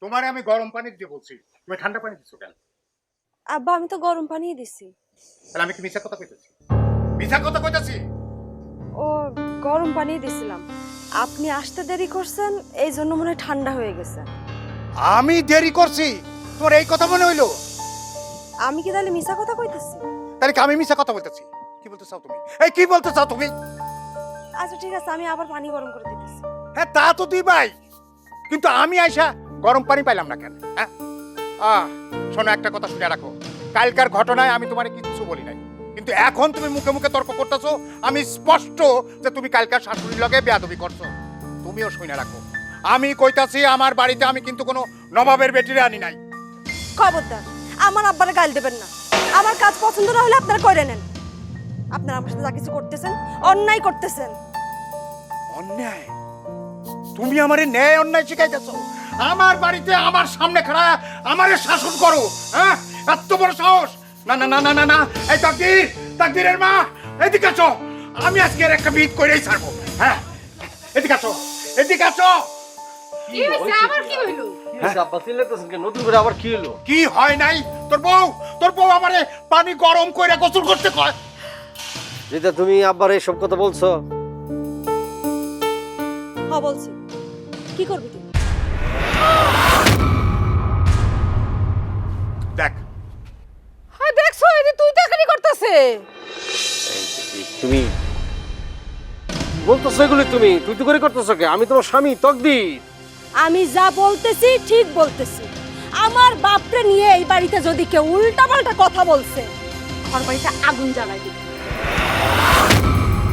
তোমারে আমি গরম পানি দিয়ে বলছি, তুমি ঠান্ডা পানি দিছো কেন? আব্বা আমি তো গরম পানিই দিছি। তাহলে আমি কি মিছা কথা কইতেছি? মিছা কথা কইতেছি? ও গরম পানিই দিছিলাম, আপনি আসতে দেরি করছেন এই জন্য মনে হয় ঠান্ডা হয়ে গেছে। আমি দেরি করছি তোর এই কথা মনে হইলো? আমি কি তাহলে মিছা কথা কইতেছি? তাহলে কি আমি মিছা কথা বলতেছি? কি বলতে চাও তুমি? এই কি বলতে চাও তুমি? আচ্ছা ঠিক আছে, আমি আবার পানি গরম করে দিতেছি। হ্যাঁ তা তো তুই ভাই, কিন্তু আমি আইসা গরম পানি পাইলাম না কেন? হ্যাঁ শোনো, একটা কথা শুনে রাখো, কালকার ঘটনায় আমি তোমারে কিচ্ছু বলি নাই, কিন্তু এখন তুমি মুখে মুখে তর্ক করতেছো। আমি স্পষ্ট যে তুমি কালকার শাশুড়ির লগে বেয়াদবি করছো। তুমিও শুনে রাখো, আমি কইতাছি আমার বাড়িতে আমি কিন্তু কোনো নবাবের বেটিরে আনি নাই। খবরদার আমার আব্বারে গাল দেবেন না। আমার কাজ পছন্দ না হলে আপনারা করে নেন। আপনারা আমার সাথে যা কিছু করতেছেন অন্যায় করতেছেন। অন্যায়? তুমি আমারে ন্যায় অন্যায় শিখাইতেছো? আমার বাড়িতে আমার সামনে খাড়া আমারে শাসন করো? হ্যাঁ, এত বড় সাহস? না না না না না না, এই তাকদীর, তাকদীরের মা, এদিকে আসো। আমি আজকে এর একটা বিট করেই ছাড়বো। হ্যাঁ, এদিকে আসো, এদিকে আসো। কি হইছে? আবার কি হইলো? আব্বা চিল্লাইতেছেন কেন? নতুন করে আবার কি হলো? কি হয় নাই? তোর বউ আমারে পানি গরম করে গোসল করতে কয়। যেটা তুমি আব্বার এইসব কথা বলছো? হ্যাঁ বলছি, কি করবি তুই? দেখ, হ্যাঁ দেখছো, এই যে তুই চাকরি করতেছে। তুমি বলতেছো এগুলি? তুই তো করে করতেছো কে? আমি তোমার স্বামী তকদির। আমি যা বলতেছি ঠিক বলতেছি। আমার বাপরে নিয়ে এই বাড়িতে যদি কেউ উল্টা পাল্টা কথা বলছে, ঘর বাড়িতে আগুন জ্বালাই দিই।